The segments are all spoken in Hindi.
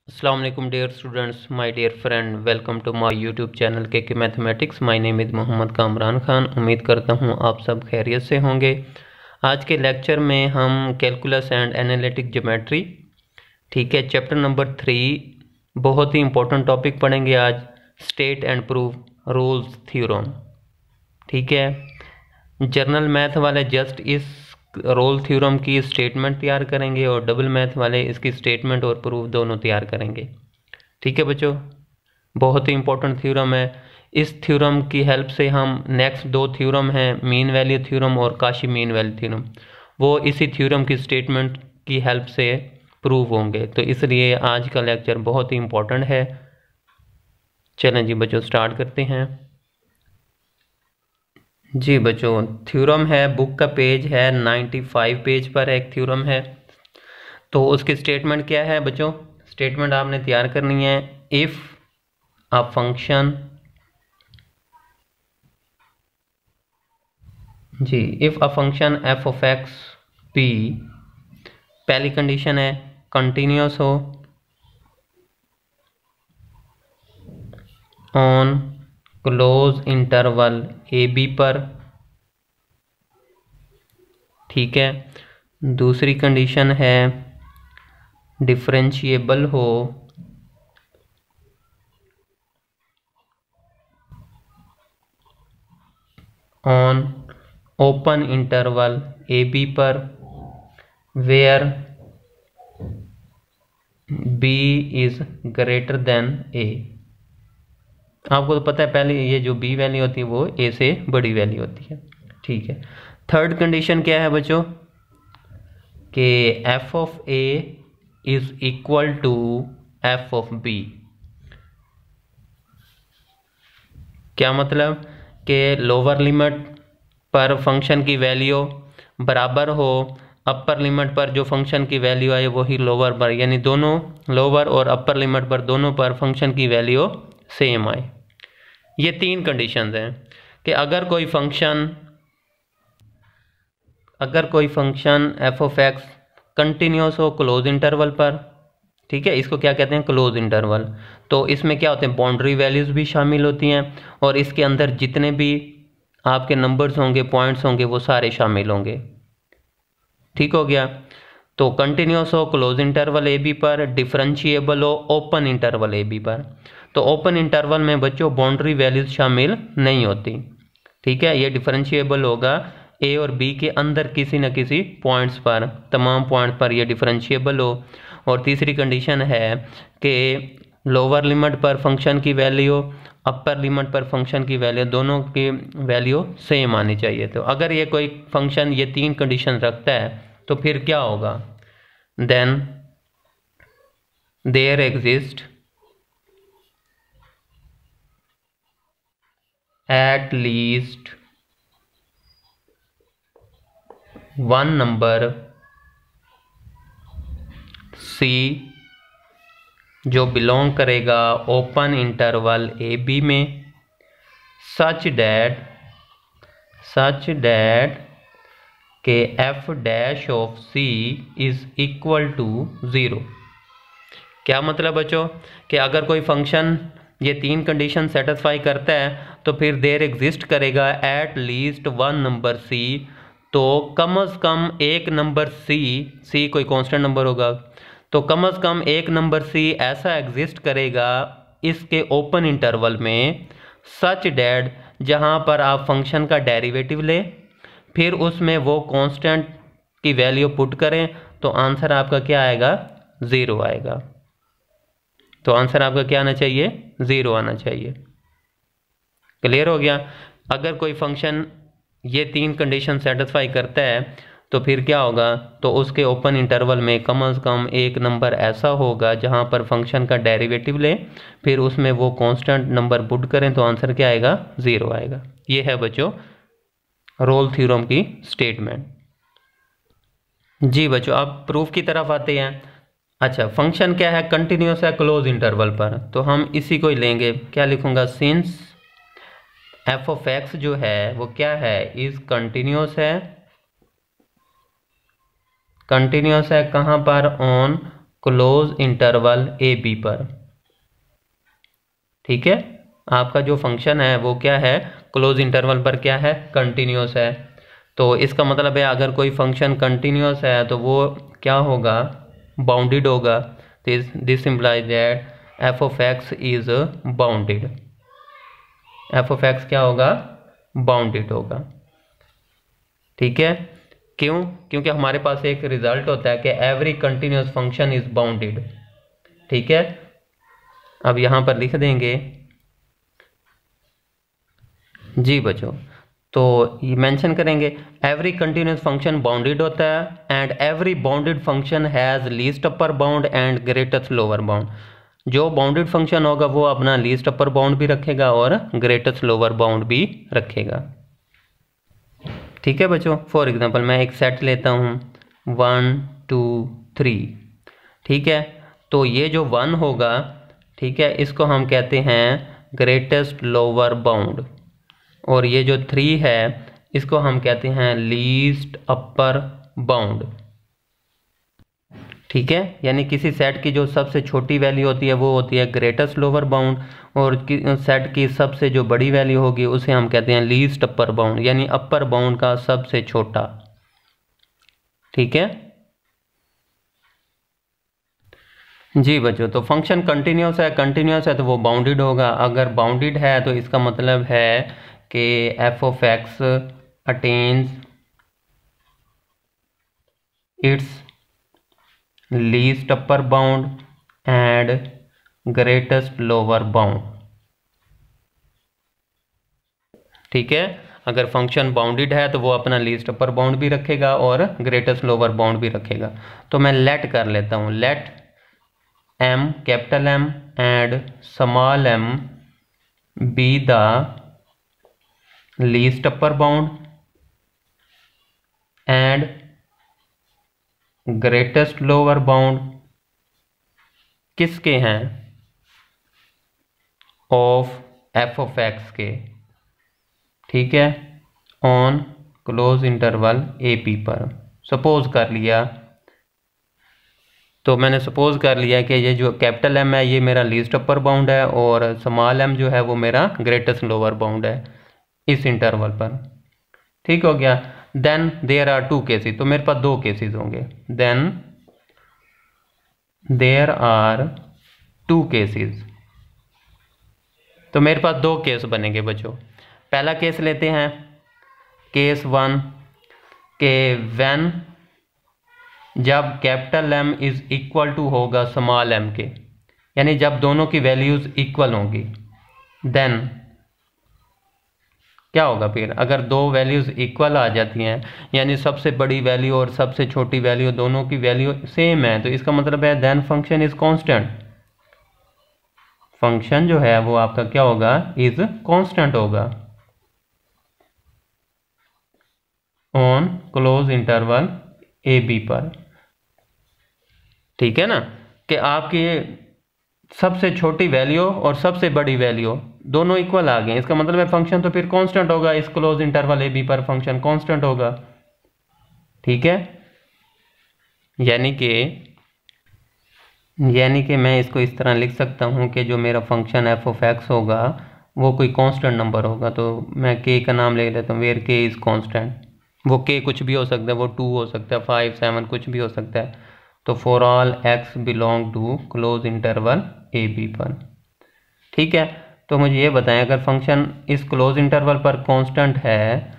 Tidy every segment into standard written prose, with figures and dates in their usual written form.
अस्सलाम वालेकुम dear students, my dear friend, welcome to my YouTube channel के mathematics. My name is Mohammad Kamran Khan. उम्मीद करता हूँ आप सब खैरियत से होंगे। आज के लेक्चर में हम कैलकुलस एंड एनालिटिक ज्योमेट्री, ठीक है, चैप्टर नंबर 3, बहुत ही इंपॉर्टेंट टॉपिक पढ़ेंगे आज, state and prove Rolle's theorem. ठीक है, जर्नल मैथ वाले जस्ट इस रोल थ्योरम की स्टेटमेंट तैयार करेंगे और डबल मैथ वाले इसकी स्टेटमेंट और प्रूफ दोनों तैयार करेंगे। ठीक है बच्चों, बहुत ही इंपॉर्टेंट थ्योरम है। इस थ्योरम की हेल्प से हम नेक्स्ट दो थ्योरम हैं, मीन वैल्यू थ्योरम और काशी मीन वैल्यू थ्योरम, वो इसी थ्योरम की स्टेटमेंट की हेल्प से प्रूव होंगे। तो इसलिए आज का लेक्चर बहुत ही इंपॉर्टेंट है। चलें जी बच्चों, स्टार्ट करते हैं। जी बच्चों, थ्योरम है, बुक का पेज है 95 पेज पर एक थ्योरम है। तो उसकी स्टेटमेंट क्या है बच्चों? स्टेटमेंट आपने तैयार करनी है। इफ़ अ फंक्शन, जी, if a function F of X P, पहली कंडीशन है कंटिन्यूस हो on close interval A B पर। ठीक है, दूसरी कंडीशन है डिफरेंशिएबल हो on open interval A B पर where B is greater than A. आपको तो पता है, पहले ये जो बी वैल्यू होती है वो ए से बड़ी वैल्यू होती है। ठीक है, थर्ड कंडीशन क्या है बच्चों? कि F of A is equal to F of B. क्या मतलब? कि लोअर लिमिट पर फंक्शन की वैल्यू बराबर हो अपर लिमिट पर जो फंक्शन की वैल्यू आए वही लोअर पर, यानी दोनों लोअर और अपर लिमिट पर दोनों पर फंक्शन की वैल्यू सेम आए। ये तीन कंडीशंस हैं कि अगर कोई function F of x continuous हो क्लोज इंटरवल पर, ठीक है, इसको क्या कहते हैं? Close interval. तो इसमें क्या होते हैं? बाउंड्री वैल्यूज भी शामिल होती हैं और इसके अंदर जितने भी आपके नंबर्स होंगे, पॉइंट्स होंगे, वो सारे शामिल होंगे। ठीक हो गया। तो कंटिन्यूस हो क्लोज इंटरवल ए बी पर, डिफरेंशिएबल हो ओपन इंटरवल ए बी पर। तो ओपन इंटरवल में बच्चों बाउंड्री वैल्यूज शामिल नहीं होती। ठीक है, ये डिफरेंशिएबल होगा ए और बी के अंदर किसी न किसी पॉइंट्स पर, तमाम पॉइंट पर ये डिफरेंशिएबल हो। और तीसरी कंडीशन है कि लोअर लिमिट पर फंक्शन की वैल्यू, अपर लिमिट पर फंक्शन की वैल्यू, दोनों की वैल्यू सेम आनी चाहिए। तो अगर ये कोई फंक्शन ये तीन कंडीशन रखता है तो फिर क्या होगा? Then there exist at least one number C जो बिलोंग करेगा ओपन इंटरवल ए बी में, सच डैट के F dash of C is equal to 0। क्या मतलब बच्चों? कि अगर कोई फंक्शन ये तीन कंडीशन सेटिस्फाई करता है तो फिर देयर एग्जिस्ट करेगा at least one number C. तो कम से कम एक नंबर सी कोई कांस्टेंट नंबर होगा, तो कम से कम एक नंबर सी ऐसा एग्जिस्ट करेगा इसके ओपन इंटरवल में, सच डैट जहां पर आप फंक्शन का डेरिवेटिव लें, फिर उसमें वो कांस्टेंट की वैल्यू पुट करें, तो आंसर आपका क्या आएगा? 0 आएगा। तो आंसर आपका क्या आना चाहिए? 0 आना चाहिए। क्लियर हो गया? अगर कोई फंक्शन ये तीन कंडीशन सेटिस्फाई करता है तो फिर क्या होगा? तो उसके ओपन इंटरवल में कम से कम एक नंबर ऐसा होगा जहां पर फंक्शन का डेरिवेटिव लें, फिर उसमें वो कांस्टेंट नंबर पुट करें, तो आंसर क्या आएगा? 0 आएगा। ये है बच्चों रोल थ्योरम की स्टेटमेंट। जी बच्चों, अब प्रूफ की तरफ आते हैं। अच्छा, फंक्शन क्या है? कंटिन्यूस है क्लोज इंटरवल पर, तो हम इसी को ही लेंगे। क्या लिखूंगा? सिंस एफ ऑफ एक्स जो है वो क्या है? इज कंटिन्यूस है। कंटिन्यूस है कहां पर? On close interval A B पर। ठीक है, आपका जो फंक्शन है वो क्या है, क्लोज इंटरवल पर क्या है, कंटिन्यूस है। तो इसका मतलब है अगर कोई फंक्शन कंटिन्यूस है तो वो क्या होगा, बाउंडेड होगा। This implies that F of x is bounded. F of x क्या होगा, बाउंडेड होगा। ठीक है, क्यों, क्योंकि हमारे पास एक रिजल्ट होता है कि every continuous function is bounded. ठीक है, अब यहां पर लिख देंगे जी बच्चों, तो ये मेंशन करेंगे एवरी कंटिन्यूस फंक्शन बाउंडेड होता है and every bounded function has least upper bound and greatest lower bound. जो बाउंडेड फंक्शन होगा वो अपना लीस्ट अपर बाउंड भी रखेगा और ग्रेटेस्ट लोअर बाउंड भी रखेगा। ठीक है बच्चों, फॉर एग्जांपल मैं एक सेट लेता हूँ 1 2 3। ठीक है, तो ये जो 1 होगा, ठीक है, इसको हम कहते हैं ग्रेटेस्ट लोअर बाउंड, और ये जो 3 है इसको हम कहते हैं लीस्ट अपर बाउंड। ठीक है, यानी किसी सेट की जो सबसे छोटी वैल्यू होती है वो होती है ग्रेटेस्ट लोअर बाउंड, और सेट की सबसे जो बड़ी वैल्यू होगी उसे हम कहते हैं लीस्ट अपर बाउंड, यानी अपर बाउंड का सबसे छोटा। ठीक है जी बच्चों, तो फंक्शन कंटिन्यूस है, कंटिन्यूस है तो वो बाउंडेड होगा। अगर बाउंडेड है तो इसका मतलब है कि F of x attains it's least upper bound and greatest lower bound. ठीक है, अगर फंक्शन बाउंडेड है तो वो अपना लीस्ट अपर बाउंड भी रखेगा और ग्रेटेस्ट लोअर बाउंड भी रखेगा। तो मैं लेट कर लेता हूं, let M capital M and small M be the least upper bound and greatest lower bound किसके हैं, ऑफ एफ ऑफ एक्स के। ठीक है, on close interval A P पर सपोज कर लिया। तो मैंने सपोज कर लिया कि ये जो कैपिटल एम है ये मेरा लीस्ट अपर बाउंड है और स्मॉल एम जो है वो मेरा ग्रेटेस्ट लोअर बाउंड है इस इंटरवल पर। ठीक हो गया, देन देयर आर 2 केसेस, तो मेरे पास 2 केसेस होंगे। देन देयर आर 2 केसेस, तो मेरे पास 2 केस बनेंगे बच्चों। पहला केस लेते हैं, केस 1 के व्हेन जब capital M is equal to होगा स्मॉल एम के, यानी जब दोनों की वैल्यूज इक्वल होंगी, देन क्या होगा, फिर अगर 2 वैल्यूज इक्वल आ जाती हैं, यानी सबसे बड़ी वैल्यू और सबसे छोटी वैल्यू दोनों की वैल्यू सेम है, तो इसका मतलब है then function is constant. Function जो है वो आपका क्या होगा, इज कांस्टेंट होगा on close interval A B पर। ठीक है ना, कि आपकी सबसे छोटी वैल्यू और सबसे बड़ी वैल्यू दोनों इक्वल आ गए, इसका मतलब है फंक्शन तो फिर कांस्टेंट होगा, इस क्लोज इंटरवल ए बी पर फंक्शन कांस्टेंट होगा। ठीक है, यानी कि मैं इसको इस तरह लिख सकता हूं कि जो मेरा फंक्शन एफ ऑफ एक्स होगा वो कोई कांस्टेंट नंबर होगा। तो मैं के का नाम ले लेता हूँ, वेयर के इज कांस्टेंट। वो के कुछ भी हो सकता है, वो 2 हो सकता है, 5 7 कुछ भी हो सकता है। तो for all X belong to close interval A B पर। ठीक है, तो मुझे ये बताएं अगर फंक्शन इस क्लोज इंटरवल पर कांस्टेंट है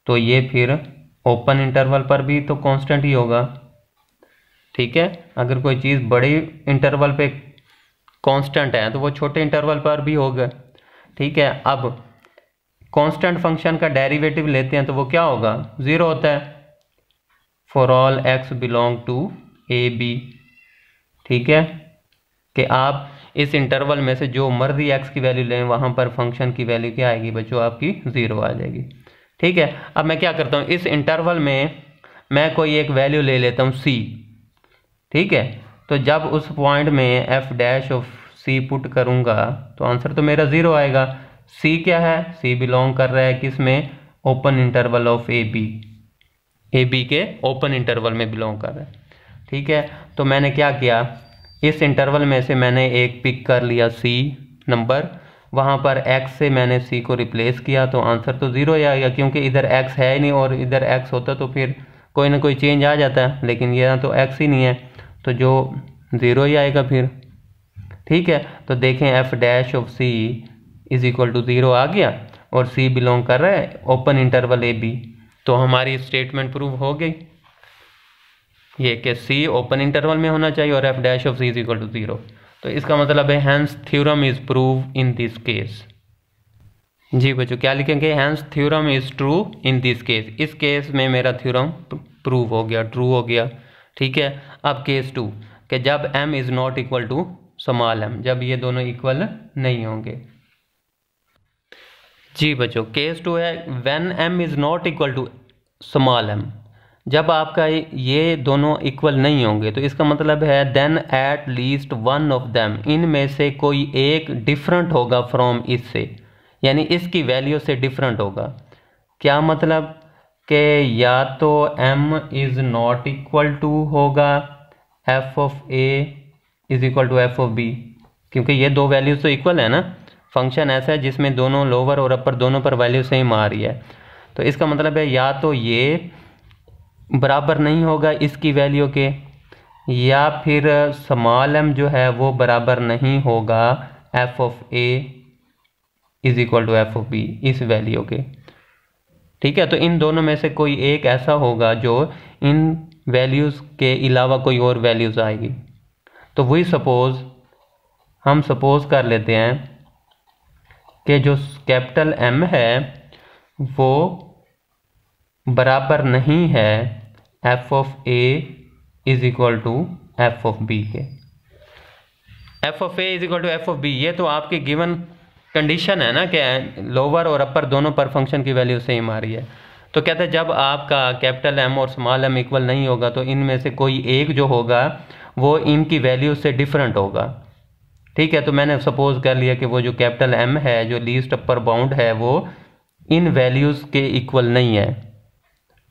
तो ये फिर ओपन इंटरवल पर भी तो कांस्टेंट ही होगा। ठीक है, अगर कोई चीज़ बड़ी इंटरवल पे कांस्टेंट है तो वो छोटे इंटरवल पर भी होगा। ठीक है, अब कांस्टेंट फंक्शन का डेरिवेटिव लेते हैं तो वो क्या होगा, 0 होता है for all X belong to A B. ठीक है, कि आप इस इंटरवल में से जो मर्जी एक्स की वैल्यू लें वहां पर फंक्शन की वैल्यू क्या आएगी बच्चों, आपकी 0 आ जाएगी। ठीक है, अब मैं क्या करता हूं, इस इंटरवल में मैं कोई एक वैल्यू ले लेता हूं सी। ठीक है, तो जब उस पॉइंट में F dash of C put करूंगा तो आंसर तो मेरा 0 आएगा। सी क्या है, सी बिलोंग कर रहा है किस में, open interval of A B के ओपन इंटरवल में बिलोंग कर रहा है। ठीक है, तो मैंने क्या किया, इस इंटरवल में से मैंने एक पिक कर लिया सी नंबर, वहाँ पर एक्स से मैंने सी को रिप्लेस किया, तो आंसर तो ज़ीरो ही आएगा, क्योंकि इधर एक्स है ही नहीं, और इधर एक्स होता तो फिर कोई ना कोई चेंज आ जाता है, लेकिन यहाँ तो एक्स ही नहीं है, तो जो ज़ीरो ही आएगा फिर। ठीक है, तो देखें F dash of C is equal to zero आ गया, और सी बिलोंग कर रहा है ओपन इंटरवल ए बी, तो हमारी स्टेटमेंट प्रूव हो गई ये कि सी ओपन इंटरवल में होना चाहिए और F dash of C is equal to zero. तो इसका मतलब है hence theorem is prove in this case. जी बच्चों क्या लिखेंगे, hence theorem is true in this case, इस केस में मेरा थ्योरम प्रूव हो गया, ट्रू हो गया। ठीक है, अब केस 2 कि जब m is not equal to small m, जब ये दोनों इक्वल नहीं होंगे। जी बच्चों केस 2 है when m is not equal to small m, जब आपका ये दोनों इक्वल नहीं होंगे, तो इसका मतलब है then at least one of them, इनमें से कोई एक डिफरेंट होगा फ्रॉम इससे, यानी इसकी वैल्यू से डिफरेंट होगा। क्या मतलब कि या तो m is not equal to होगा f of a is equal to f of b, क्योंकि ये दो वैल्यूज तो इक्वल है ना, फंक्शन ऐसा है जिसमें दोनों लोअर और अपर दोनों पर वैल्यू सेम आ रही है, तो इसका मतलब है या तो ये बराबर नहीं होगा इसकी वैल्यू के, या फिर स्मॉल m जो है वो बराबर नहीं होगा f of a is equal to f of b, इस वैल्यू के। ठीक है, तो इन दोनों में से कोई एक ऐसा होगा जो इन वैल्यूज़ के अलावा कोई और वैल्यूज़ आएगी। तो वही हम सपोज कर लेते हैं कि जो कैपिटल M है वो बराबर नहीं है f of a is equal to f of b के। f of a is equal to f of b, ये तो आपके गिवन कंडीशन है ना कि लोअर और अपर दोनों पर फंक्शन की वैल्यू सेम आ रही है। तो कहते हैं जब आपका कैपिटल M और स्मॉल m इक्वल नहीं होगा, तो इनमें से कोई एक जो होगा वो इनकी वैल्यू से डिफरेंट होगा। ठीक है, तो मैंने सपोज कर लिया कि वो जो कैपिटल M है, जो लीस्ट अपर बाउंड है, वो इन वैल्यूज़ के इक्वल नहीं है।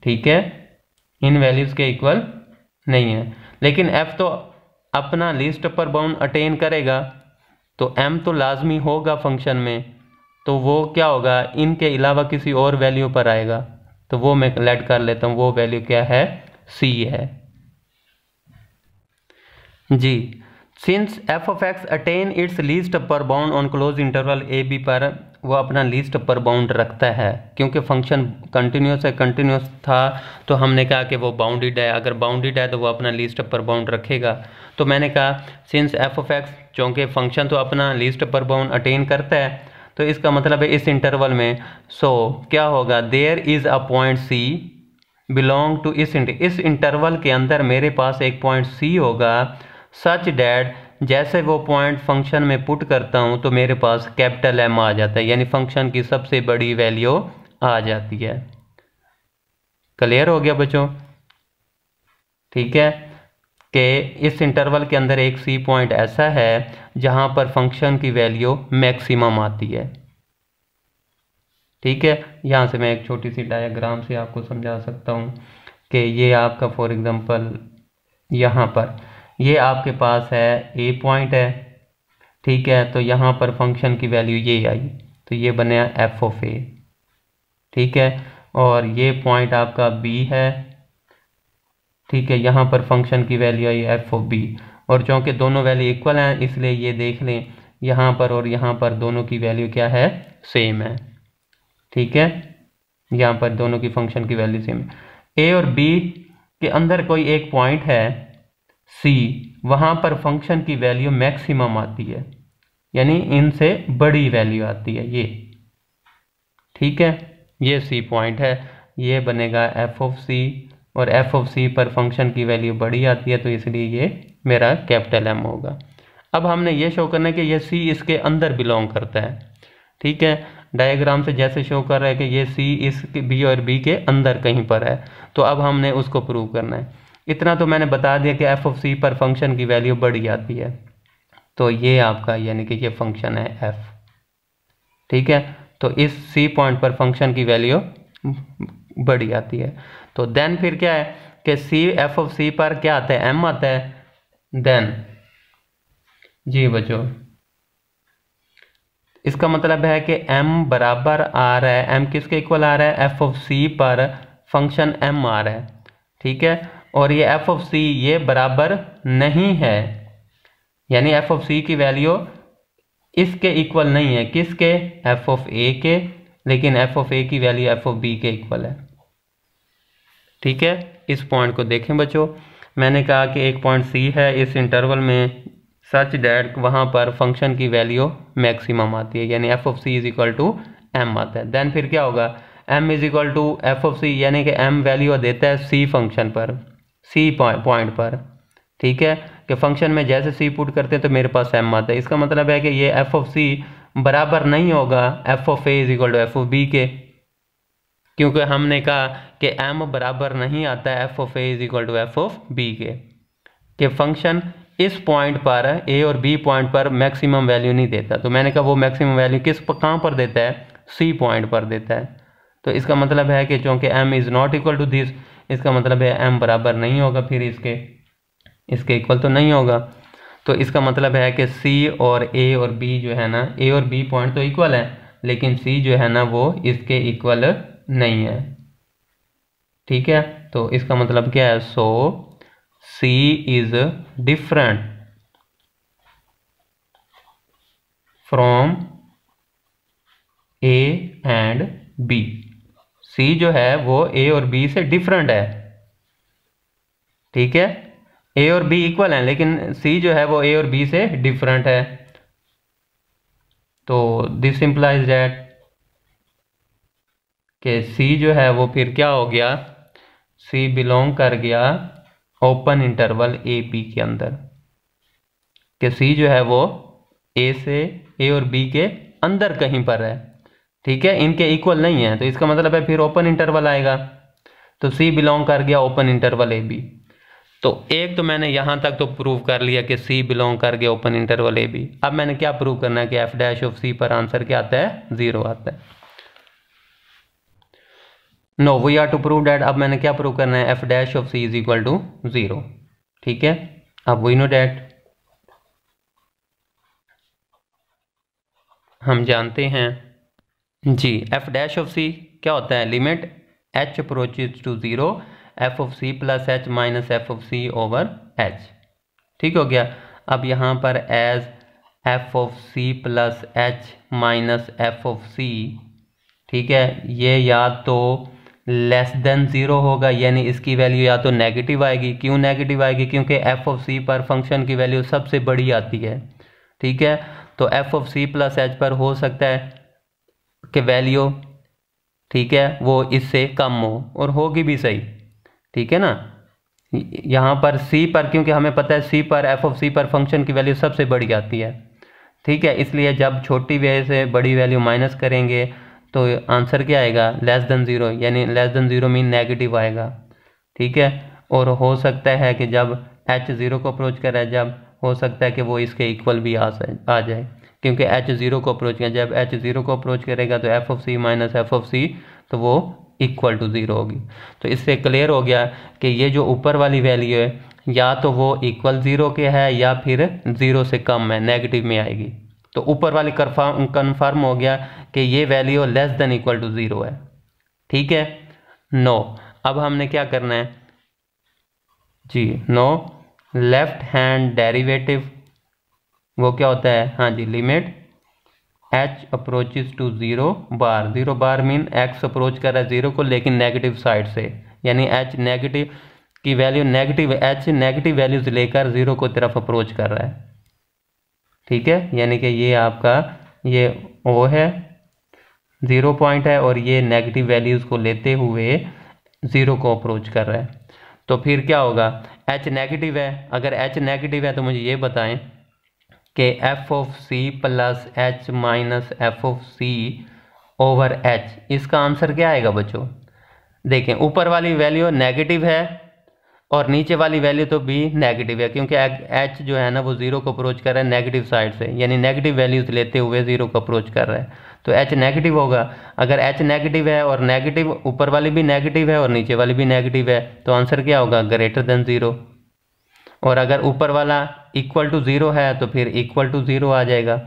ठीक है, इन वैल्यूज़ के इक्वल नहीं है, लेकिन f तो अपना लीस्ट अपर बाउंड अटेन करेगा, तो m तो लाजमी होगा फंक्शन में, तो वो क्या होगा इनके अलावा किसी और वैल्यू पर आएगा, तो वो मैं लेट कर लेता हूँ, वो वैल्यू क्या है, c है। जी since f of x attain its least upper bound on close interval A B पर, वो अपना लीस्ट अपर बाउंड रखता है, क्योंकि फंक्शन कंटिन्यूस था, तो हमने कहा कि वो बाउंडेड है, अगर बाउंडेड है तो वो अपना लीस्ट अपर बाउंड रखेगा। तो मैंने कहा सिंस f ऑफ x, चूँकि फंक्शन तो अपना लीस्ट अपर बाउंड अटेन करता है, तो इसका मतलब है इस इंटरवल में क्या होगा, there is a point c belong to इस इंटरवल के अंदर मेरे पास एक पॉइंट c होगा, सच डैट जैसे वो पॉइंट फंक्शन में पुट करता हूँ तो मेरे पास कैपिटल M आ जाता है, यानी फंक्शन की सबसे बड़ी वैल्यू आ जाती है। क्लियर हो गया बच्चों? ठीक है, कि इस इंटरवल के अंदर एक C पॉइंट ऐसा है जहाँ पर फंक्शन की वैल्यू मैक्सिमम आती है। ठीक है, यहाँ से मैं एक छोटी सी डायग्राम से आपको समझा सकता हूँ कि ये आपका फॉर एग्जांपल यहाँ पर ये आपके पास है ए पॉइंट है। ठीक है, तो यहाँ पर फंक्शन की वैल्यू ये आई, तो ये बने f ऑफ a। ठीक है, और ये पॉइंट आपका b है। ठीक है, यहाँ पर फंक्शन की value I f of b, और चूँकि दोनों वैल्यू इक्वल हैं इसलिए ये देख लें यहाँ पर और यहाँ पर दोनों की वैल्यू क्या है, सेम है। ठीक है, यहाँ पर दोनों की फंक्शन की वैल्यू सेम है। a और b के अंदर कोई एक पॉइंट है c, वहाँ पर फंक्शन की वैल्यू मैक्सिमम आती है, यानी इनसे बड़ी वैल्यू आती है ये। ठीक है, ये c पॉइंट है, ये बनेगा f ऑफ c, और f ऑफ c पर फंक्शन की वैल्यू बड़ी आती है, तो इसलिए ये मेरा कैपिटल M होगा। अब हमने ये शो करना है कि ये c इसके अंदर बिलोंग करता है। ठीक है, डायग्राम से जैसे शो कर रहा है कि ये c इस b और b के अंदर कहीं पर है, तो अब हमने उसको प्रूव करना है। इतना तो मैंने बता दिया कि f ऑफ c पर फंक्शन की वैल्यू बड़ी आती है, तो ये आपका यानी कि ये फंक्शन है f। ठीक है, तो इस c पॉइंट पर फंक्शन की वैल्यू बड़ी आती है। तो देन फिर क्या है कि सी एफ ऑफ सी पर क्या आता है, एम आता है, देन जी बच्चों इसका मतलब है कि m बराबर आ रहा है, m किसके इक्वल आ रहा है, एफ ऑफ सी पर फंक्शन m आ रहा है, ठीक है। और ये एफ ऑफ सी ये बराबर नहीं है, यानी एफ ऑफ सी की वैल्यू इसके इक्वल नहीं है, किसके, एफ ऑफ ए के, लेकिन एफ ऑफ ए की वैल्यू एफ ऑफ बी के इक्वल है, ठीक है। इस पॉइंट को देखें बच्चों, मैंने कहा कि एक पॉइंट सी है इस इंटरवल में सच दैट वहाँ पर फंक्शन की वैल्यू मैक्सिमम आती है, यानी F of C is equal to M आता है। देन फिर क्या होगा, M is equal to F of C, यानी कि एम वैल्यू देता है सी फंक्शन पर, सी पॉइंट पर, ठीक है, कि फंक्शन में जैसे सी पुट करते हैं तो मेरे पास एम आता है। इसका मतलब है कि ये एफ ऑफ सी बराबर नहीं होगा F of A is equal to F of B के, क्योंकि हमने कहा कि m बराबर नहीं आता है F of A is equal to F of B के, कि फंक्शन इस पॉइंट पर ए और बी पॉइंट पर मैक्सिमम वैल्यू नहीं देता। तो मैंने कहा वो मैक्सिमम वैल्यू कहाँ पर देता है, सी पॉइंट पर देता है। तो इसका मतलब है कि चूँकि m is not equal to this, इसका मतलब है m बराबर नहीं होगा, फिर इसके इक्वल तो नहीं होगा। तो इसका मतलब है कि c और a और b जो है ना, a और b पॉइंट तो इक्वल है, लेकिन c जो है ना वो इसके इक्वल नहीं है, ठीक है। तो इसका मतलब क्या है, सो C is different from A and B। C जो है वो A और B से डिफरेंट है, ठीक है। A और B इक्वल हैं, लेकिन C जो है वो A और B से डिफरेंट है। तो दिस इंप्लाइज दैट कि C जो है वो फिर क्या हो गया, C बिलोंग कर गया ओपन इंटरवल ए बी के अंदर, कि C जो है वो A और B के अंदर कहीं पर है, ठीक है, इनके इक्वल नहीं है। तो इसका मतलब है फिर ओपन इंटरवल आएगा, तो C बिलोंग कर गया ओपन इंटरवल ए बी। तो एक तो मैंने यहाँ तक तो प्रूव कर लिया कि C बिलोंग कर गया ओपन इंटरवल ए बी। अब मैंने क्या प्रूव करना है कि एफ डैश ऑफ C पर आंसर क्या आता है, 0 आता है। No we are to prove that, अब मैंने क्या प्रूव करना है, F dash of C is equal to 0, ठीक है। अब वी नो डैट, हम जानते हैं जी एफ डैश ऑफ सी क्या होता है, limit h approaches to 0 F of C plus H minus F of C over H, ठीक हो गया। अब यहाँ पर as F of C plus H minus F of C, ठीक है, ये या तो लेस देन 0 होगा, यानी इसकी वैल्यू या तो नेगेटिव आएगी। क्यों नेगेटिव आएगी, क्योंकि एफ ऑफ सी पर फंक्शन की वैल्यू सबसे बड़ी आती है, ठीक है। तो F of C plus H पर हो सकता है कि वैल्यू, ठीक है, वो इससे कम हो, और होगी भी सही, ठीक है ना। यहाँ पर सी पर, क्योंकि हमें पता है सी पर एफ ऑफ सी पर फंक्शन की वैल्यू सबसे बड़ी आती है, ठीक है, इसलिए जब छोटी वैल्यू से बड़ी वैल्यू माइनस करेंगे तो आंसर क्या आएगा, लेस देन 0, यानी लेस देन 0 मीन नेगेटिव आएगा, ठीक है। और हो सकता है कि जब h 0 को अप्रोच करे, जब हो सकता है कि वो इसके इक्वल भी आ जाए, क्योंकि h 0 को अप्रोच करें, जब h 0 को अप्रोच करेगा तो F of C minus F of C, तो वो इक्वल टू 0 होगी। तो इससे क्लियर हो गया कि ये जो ऊपर वाली वैल्यू है या तो वो इक्वल 0 के है या फिर 0 से कम है, नेगेटिव में आएगी। तो ऊपर वाली कन्फर्म हो गया कि ये value less than equal to 0 है, ठीक है। नो अब हमने क्या करना है जी, नो लेफ्ट हैंड डेरिवेटिव वो क्या होता है, हाँ जी, limit h approaches to 0 bar, 0 bar mean x approach कर रहा है 0 को, लेकिन नेगेटिव साइड से, यानी h नेगेटिव की value negative, h negative values लेकर 0 को तरफ अप्रोच कर रहा है, ठीक है। यानी कि ये आपका ये O है, 0 पॉइंट है, और ये नेगेटिव वैल्यूज़ को लेते हुए 0 को अप्रोच कर रहा है। तो फिर क्या होगा, h नेगेटिव है, अगर h नेगेटिव है तो मुझे ये बताएं कि F of C plus H minus F of C over H, इसका आंसर क्या आएगा बच्चों। देखें ऊपर वाली वैल्यू नेगेटिव है और नीचे वाली वैल्यू तो भी नेगेटिव है, क्योंकि एच जो है ना वो जीरो को अप्रोच कर रहा है नेगेटिव साइड से, यानी नेगेटिव वैल्यूज लेते हुए जीरो को अप्रोच कर रहा है, तो एच नेगेटिव होगा। अगर एच नेगेटिव है और नेगेटिव ऊपर वाली भी नेगेटिव है और नीचे वाली भी नेगेटिव है, तो आंसर क्या होगा, ग्रेटर देन ज़ीरो। और अगर ऊपर वाला इक्वल टू ज़ीरो है तो फिर इक्वल टू ज़ीरो आ जाएगा।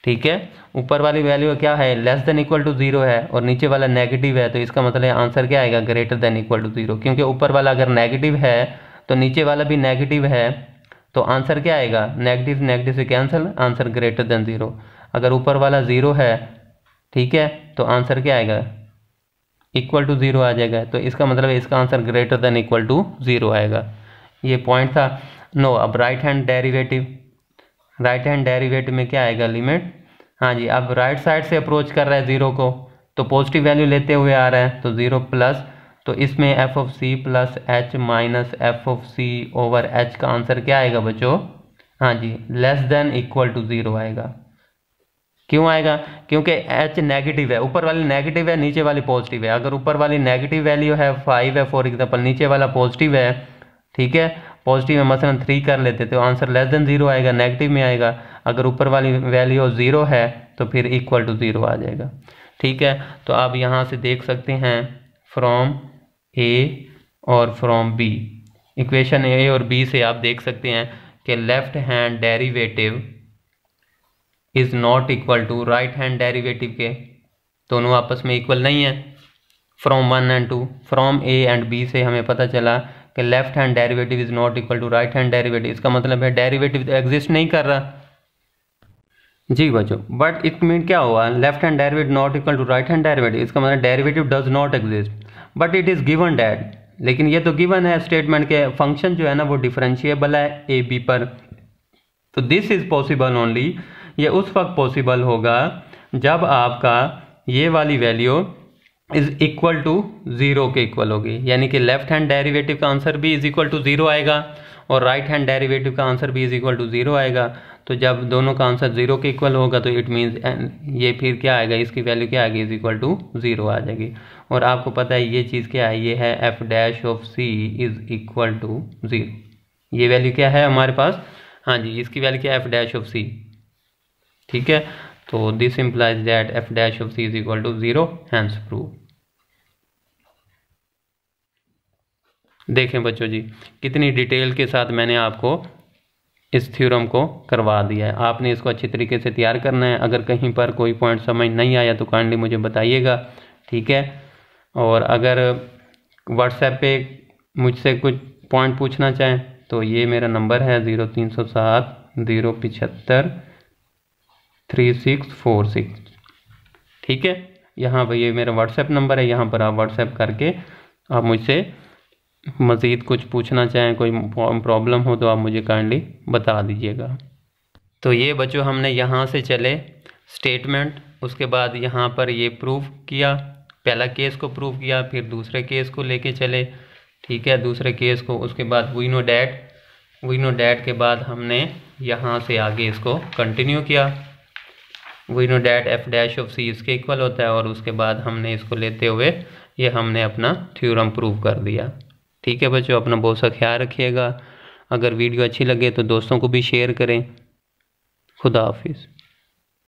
ठीक है, ऊपर वाली वैल्यू क्या है, less than equal to zero है और नीचे वाला नेगेटिव है, तो इसका मतलब आंसर क्या आएगा, greater than equal to zero. क्योंकि ऊपर वाला अगर नेगेटिव है तो नीचे वाला भी नेगेटिव है, तो आंसर क्या आएगा, नेगेटिव नेगेटिव से cancel, answer greater than zero. अगर ऊपर वाला ज़ीरो है, ठीक है, तो आंसर क्या आएगा, इक्वल टू ज़ीरो आ जाएगा। तो इसका मतलब इसका answer greater than equal to zero आएगा। ये पॉइंट था। नो, अब right hand derivative, right hand derivative में क्या आएगा, लिमिट, हाँ जी, अब राइट साइड से अप्रोच कर रहा है ज़ीरो को, तो पॉजिटिव वैल्यू लेते हुए आ रहा है, तो ज़ीरो प्लस, तो इसमें F of C plus H minus F of C over H का आंसर क्या आएगा बच्चों, हाँ जी, less than equal to zero आएगा। क्यों आएगा, क्योंकि एच नेगेटिव है, ऊपर वाली नेगेटिव है, नीचे वाली पॉजिटिव है। अगर ऊपर वाली नेगेटिव वैल्यू है 5 है फॉर एग्जांपल, नीचे वाला पॉजिटिव है, ठीक है, पॉजिटिव में मसलन 3 कर लेते तो आंसर लेस देन ज़ीरो आएगा, नेगेटिव में आएगा। अगर ऊपर वाली वैल्यू ज़ीरो है तो फिर इक्वल टू ज़ीरो आ जाएगा। ठीक है, तो आप यहाँ से देख सकते हैं फ्रॉम ए और फ्रॉम बी, इक्वेशन ए और बी से आप देख सकते हैं कि left hand derivative is not equal to right hand derivative के, दोनों आपस में इक्वल नहीं है। From 1 and 2, from A and B से हमें पता चला कि left hand derivative is not equal to right hand derivative. इसका मतलब है डेरिवेटिव तो एग्जिस्ट नहीं कर रहा जी बच्चों, बट इट मीन क्या हुआ, left hand derivative not equal to right hand derivative, इसका मतलब derivative does not exist but it is given that, लेकिन ये तो गिवन है स्टेटमेंट के, फंक्शन जो है ना वो डिफरेंशिएबल है ए बी पर। तो दिस इज पॉसिबल ओनली, ये उस वक्त पॉसिबल होगा जब आपका ये वाली value is equal to zero के इक्वल होगी, यानी कि लेफ्ट हैंड डेरिवेटिव का आंसर भी इज इक्वल टू ज़ीरो आएगा और राइट हैंड डेरिवेटिव का आंसर भी इज इक्वल टू ज़ीरो आएगा। तो जब दोनों का आंसर ज़ीरो के इक्वल होगा तो इट मीन्स ये फिर क्या आएगा, इसकी वैल्यू क्या आएगी, इज इक्वल टू ज़ीरो आ जाएगी। और आपको पता है ये चीज़ क्या है, ये है F dash of C is equal to zero. ये वैल्यू क्या है हमारे पास, हाँ जी, इसकी वैल्यू क्या है, एफ डैश ऑफ सी। ठीक है, तो this implies that F dash of C is equal to zero, hence prove. देखें बच्चों जी, कितनी डिटेल के साथ मैंने आपको इस थ्योरम को करवा दिया है। आपने इसको अच्छी तरीके से तैयार करना है। अगर कहीं पर कोई पॉइंट समझ नहीं आया तो काइंडली मुझे बताइएगा, ठीक है। और अगर व्हाट्सएप पे मुझसे कुछ पॉइंट पूछना चाहें तो ये मेरा नंबर है 0307 075 3646, ठीक है। यहाँ पर ये मेरा व्हाट्सएप नंबर है, यहाँ पर आप व्हाट्सएप करके आप मुझसे मज़ीद कुछ पूछना चाहें, कोई प्रॉब्लम हो तो आप मुझे काइंडली बता दीजिएगा। तो ये बच्चों हमने यहाँ से चले स्टेटमेंट, उसके बाद यहाँ पर ये प्रूफ किया, पहला केस को प्रूफ किया, फिर दूसरे केस को लेके चले, ठीक है, दूसरे केस को, उसके बाद वी नो डैट के बाद हमने यहाँ से आगे इसको कंटिन्यू किया। We know that F dash of C इसके इक्वल होता है और उसके बाद हमने इसको लेते हुए ये हमने अपना थ्योरम प्रूव कर दिया। ठीक है बच्चों, अपना बहुत सा ख्याल रखिएगा। अगर वीडियो अच्छी लगे तो दोस्तों को भी शेयर करें। खुदा हाफिज़।